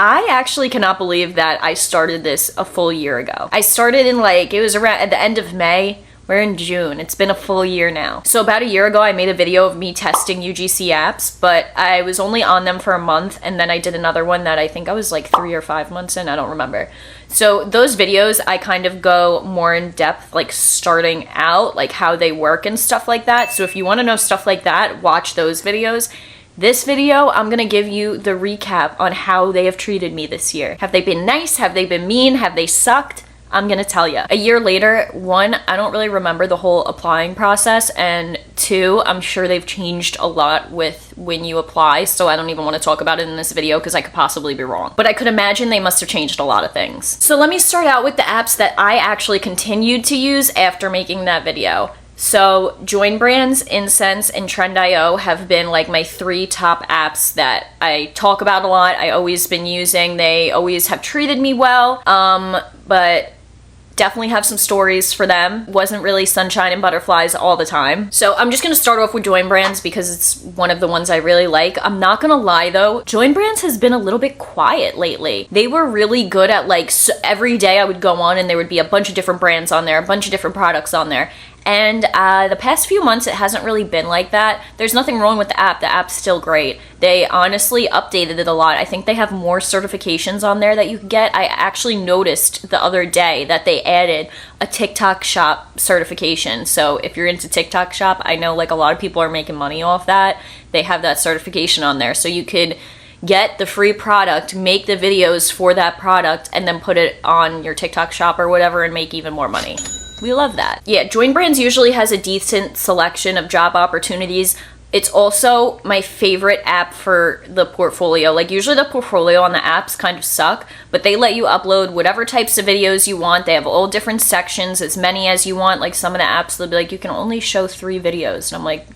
I actually cannot believe that I started this a full year ago. I started in like, it was around at the end of May. We're in June. It's been a full year now. So about a year ago, I made a video of me testing UGC apps, but I was only on them for a month, and then I did another one that I think I was like 3 or 5 months in, I don't remember. So those videos, I kind of go more in depth, like starting out, like how they work and stuff like that. So if you wanna know stuff like that, watch those videos. This video, I'm gonna give you the recap on how they have treated me this year. Have they been nice? Have they been mean? Have they sucked? I'm gonna tell you. A year later, 1, I don't really remember the whole applying process, and 2, I'm sure they've changed a lot with when you apply, so I don't even want to talk about it in this video because I could possibly be wrong. But I could imagine they must have changed a lot of things. So let me start out with the apps that I actually continued to use after making that video. So Joinbrands, Insense, and Trend.io have been like my 3 top apps that I talk about a lot. I always been using. They always have treated me well, but definitely have some stories for them. Wasn't really sunshine and butterflies all the time. So I'm just gonna start off with Joinbrands because it's one of the ones I really like. I'm not gonna lie though, Joinbrands has been a little bit quiet lately. They were really good at like, so every day I would go on and there would be a bunch of different brands on there, a bunch of different products on there. And the past few months, it hasn't really been like that. There's nothing wrong with the app. The app's still great. They honestly updated it a lot. I think they have more certifications on there that you can get. I actually noticed the other day that they added a TikTok shop certification. So if you're into TikTok shop, I know like a lot of people are making money off that. They have that certification on there. So you could get the free product, make the videos for that product, and then put it on your TikTok shop or whatever and make even more money. We love that. Yeah, Joinbrands usually has a decent selection of job opportunities. It's also my favorite app for the portfolio. Like usually the portfolio on the apps kind of suck, but they let you upload whatever types of videos you want. They have all different sections, as many as you want. Like some of the apps, they'll be like, you can only show 3 videos. And I'm like,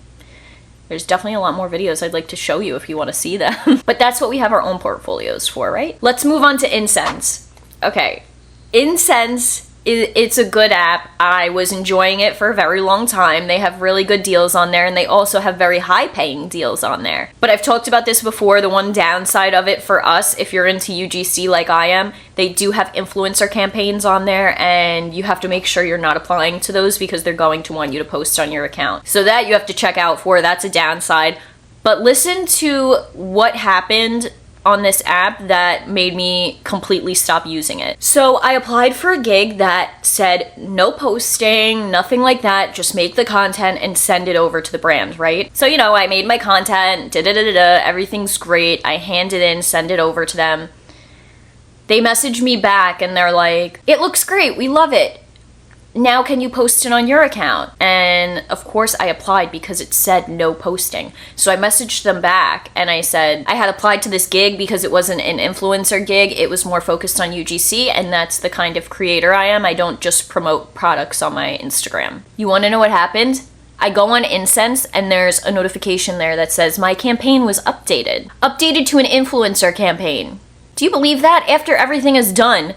there's definitely a lot more videos I'd like to show you if you want to see them. But that's what we have our own portfolios for, right? Let's move on to Incense. Okay, Incense, it's a good app. I was enjoying it for a very long time. They have really good deals on there, and they also have very high paying deals on there. But I've talked about this before. The one downside of it for us, if you're into UGC like I am, they do have influencer campaigns on there, and you have to make sure you're not applying to those because they're going to want you to post on your account. So that you have to check out for. That's a downside. But listen to what happened on this app that made me completely stop using it. So I applied for a gig that said no posting, nothing like that, just make the content and send it over to the brand, right? So, you know, I made my content, everything's great. I hand it in, send it over to them. They message me back and they're like, it looks great, we love it. Now can you post it on your account? And of course I applied because it said no posting. So I messaged them back and I said I had applied to this gig because it wasn't an influencer gig. It was more focused on UGC, and that's the kind of creator I am. I don't just promote products on my Instagram. You want to know what happened? I go on Insense and there's a notification there that says my campaign was updated. Updated to an influencer campaign. Do you believe that? After everything is done,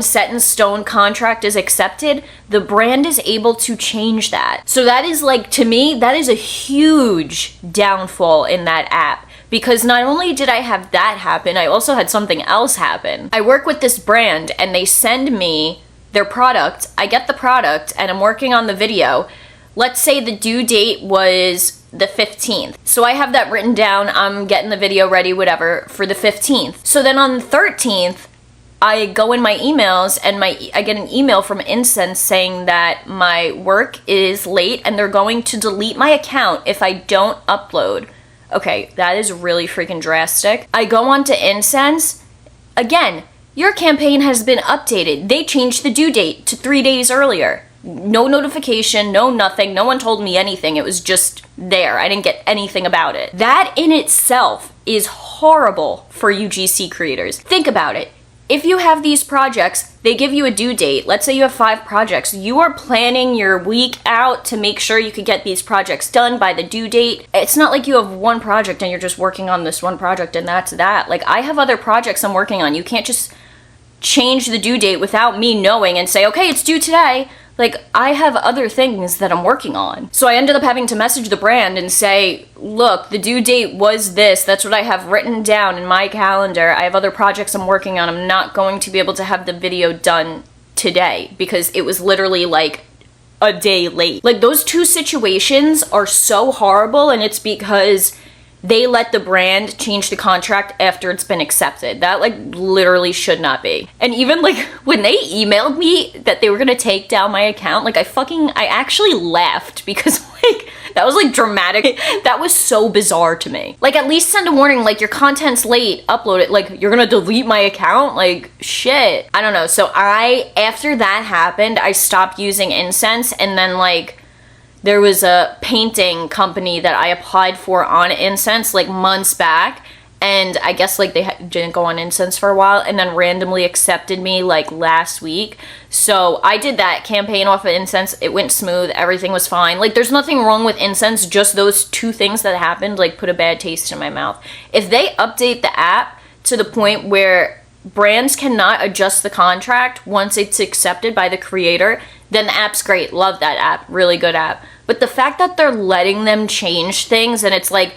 set in stone, contract is accepted, the brand is able to change that. So that is like, to me, that is a huge downfall in that app. Because not only did I have that happen, I also had something else happen. I work with this brand and they send me their product, I get the product, and I'm working on the video. Let's say the due date was the 15th. So I have that written down, I'm getting the video ready, whatever, for the 15th. So then on the 13th, I go in my emails and I get an email from Insense saying that my work is late and they're going to delete my account if I don't upload. Okay, that is really freaking drastic. I go on to Insense. Again, your campaign has been updated. They changed the due date to 3 days earlier. No notification, no nothing. No one told me anything. It was just there. I didn't get anything about it. That in itself is horrible for UGC creators. Think about it. If you have these projects, they give you a due date. Let's say you have 5 projects. You are planning your week out to make sure you could get these projects done by the due date. It's not like you have one project and you're just working on this one project and that's that. Like, I have other projects I'm working on. You can't just change the due date without me knowing and say, okay, it's due today. Like, I have other things that I'm working on. So I ended up having to message the brand and say, look, the due date was this. That's what I have written down in my calendar. I have other projects I'm working on. I'm not going to be able to have the video done today because it was literally like a day late. Like, those two situations are so horrible, and it's because they let the brand change the contract after it's been accepted. That, like, literally should not be. And even, like, when they emailed me that they were gonna take down my account, like, I actually laughed because, like, that was, like, dramatic. That was so bizarre to me. Like, at least send a warning, like, your content's late, upload it. Like, you're gonna delete my account? Like, shit. I don't know. So after that happened, I stopped using Insense, and then, like, there was a painting company that I applied for on Insense like months back, and I guess like they didn't go on Insense for a while and then randomly accepted me like last week. So I did that campaign off of Insense. It went smooth. Everything was fine. Like, there's nothing wrong with Insense. Just those two things that happened like put a bad taste in my mouth. If they update the app to the point where brands cannot adjust the contract once it's accepted by the creator, then the app's great. Love that app. Really good app. But the fact that they're letting them change things, and it's like,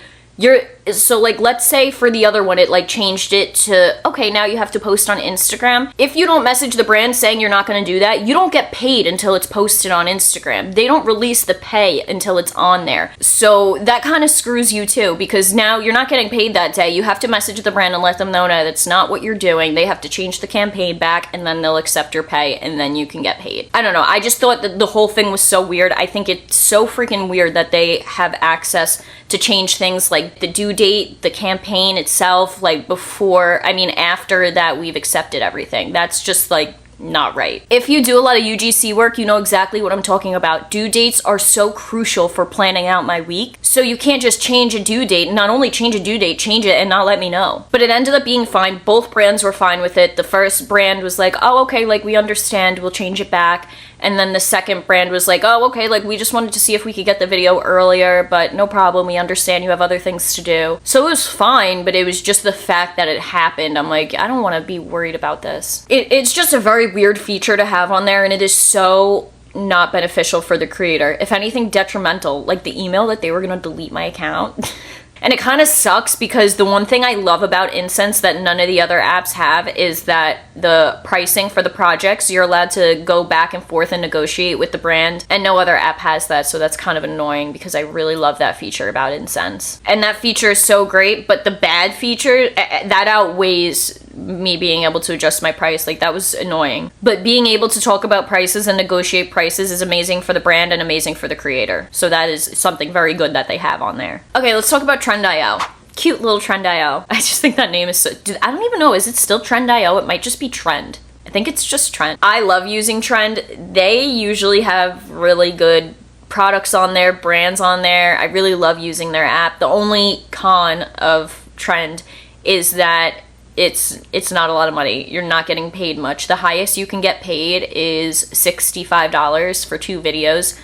so like, let's say for the other one, it like changed it to, okay, now you have to post on Instagram. If you don't message the brand saying you're not going to do that, you don't get paid until it's posted on Instagram. They don't release the pay until it's on there. So that kind of screws you too, because now you're not getting paid that day. You have to message the brand and let them know that it's not what you're doing. They have to change the campaign back, and then they'll accept your pay, and then you can get paid. I don't know. I just thought that the whole thing was so weird. I think it's so freaking weird that they have access to change things like the due date, the campaign itself, like after that we've accepted everything. That's just like not right. If you do a lot of UGC work, you know exactly what I'm talking about. Due dates are so crucial for planning out my week. So you can't just change a due date. Not only change a due date, change it and not let me know. But it ended up being fine. Both brands were fine with it. The first brand was like, oh, okay, like we understand, we'll change it back. And then the second brand was like, oh, okay, like we just wanted to see if we could get the video earlier, but no problem, we understand you have other things to do. So it was fine, but it was just the fact that it happened. I'm like, I don't want to be worried about this. It's just a very weird feature to have on there, and it is so not beneficial for the creator. If anything, detrimental. Like the email that they were going to delete my account. And it kind of sucks because the one thing I love about Incense that none of the other apps have is that the pricing for the projects, you're allowed to go back and forth and negotiate with the brand, and no other app has that, so that's kind of annoying because I really love that feature about Incense. And that feature is so great, but the bad feature, that outweighs me being able to adjust my price. Like, that was annoying. But being able to talk about prices and negotiate prices is amazing for the brand and amazing for the creator. So that is something very good that they have on there. Okay, let's talk about Trend.io. Cute little Trend.io. I just think that name is so... I don't even know. Is it still Trend.io? It might just be Trend. I think it's just Trend. I love using Trend. They usually have really good products on there, brands on there. I really love using their app. The only con of Trend is that it's not a lot of money. You're not getting paid much. The highest you can get paid is $65 for 2 videos,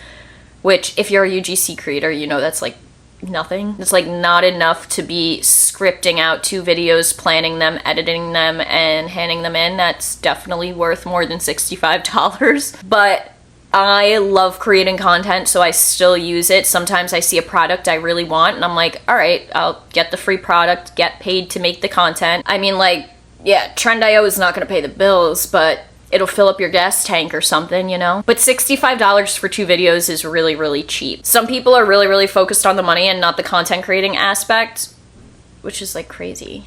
which if you're a UGC creator, you know that's like nothing. It's like not enough to be scripting out 2 videos, planning them, editing them, and handing them in. That's definitely worth more than $65. But I love creating content, so I still use it. Sometimes I see a product I really want, and I'm like, all right, I'll get the free product, get paid to make the content. I mean, like, yeah, Trend.io is not going to pay the bills, but it'll fill up your gas tank or something, you know? But $65 for 2 videos is really, really cheap. Some people are really, really focused on the money and not the content creating aspect, which is like crazy.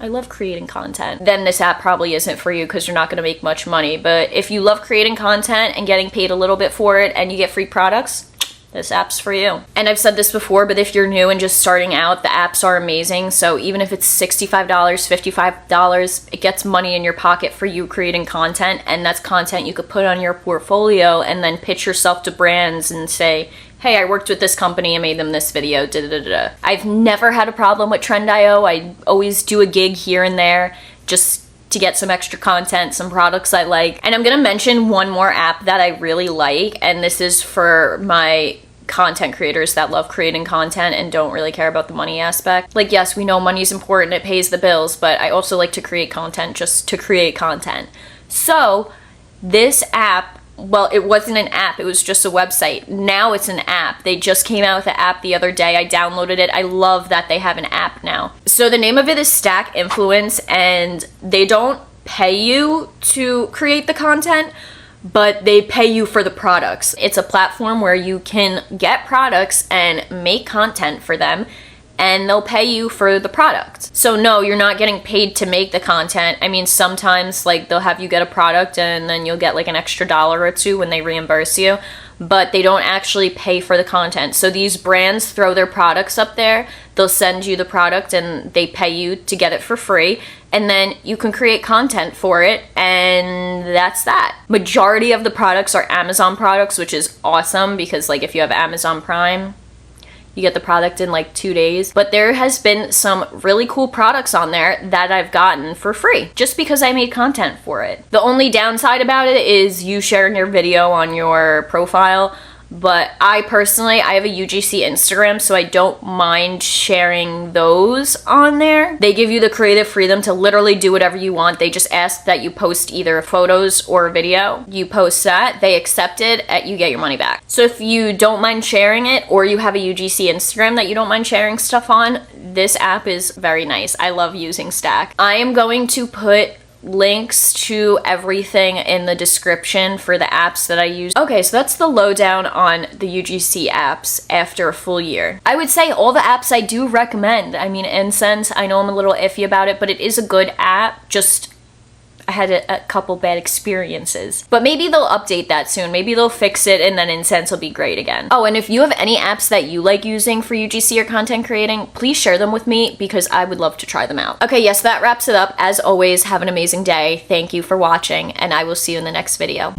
I love creating content. Then this app probably isn't for you because you're not going to make much money. But if you love creating content and getting paid a little bit for it and you get free products, this app's for you. And I've said this before, but if you're new and just starting out, the apps are amazing. So even if it's $65, $55, it gets money in your pocket for you creating content. And that's content you could put on your portfolio and then pitch yourself to brands and say, hey, I worked with this company and made them this video, da-da-da-da. I've never had a problem with Trend.io. I always do a gig here and there just to get some extra content, some products I like. And I'm gonna mention one more app that I really like, and this is for my content creators that love creating content and don't really care about the money aspect. Like, yes, we know money's important, it pays the bills, but I also like to create content just to create content. So this app well, it wasn't an app, it was just a website. Now it's an app. They just came out with the app the other day. I downloaded it. I love that they have an app now. So the name of it is Stack Influence, and they don't pay you to create the content, but they pay you for the products. It's a platform where you can get products and make content for them, and they'll pay you for the product. So no, you're not getting paid to make the content. I mean, sometimes like they'll have you get a product and then you'll get like an extra $1 or $2 when they reimburse you, but they don't actually pay for the content. So these brands throw their products up there, they'll send you the product and they pay you to get it for free, and then you can create content for it, and that's that. Majority of the products are Amazon products, which is awesome because like if you have Amazon Prime, you get the product in like 2 days. But there has been some really cool products on there that I've gotten for free just because I made content for it. The only downside about it is you sharing your video on your profile. But I personally, I have a UGC Instagram, so I don't mind sharing those on there. They give you the creative freedom to literally do whatever you want. They just ask that you post either photos or a video. You post that, they accept it, you get your money back. So if you don't mind sharing it, or you have a UGC Instagram that you don't mind sharing stuff on, this app is very nice. I love using Stack. I am going to put links to everything in the description for the apps that I use. Okay, so that's the lowdown on the UGC apps after a full year. I would say all the apps I do recommend. I mean, Insense, I know I'm a little iffy about it, but it is a good app. Just I had a couple bad experiences. But maybe they'll update that soon. Maybe they'll fix it and then Incense will be great again. Oh, and if you have any apps that you like using for UGC or content creating, please share them with me because I would love to try them out. Okay, yes, that wraps it up. As always, have an amazing day. Thank you for watching, and I will see you in the next video.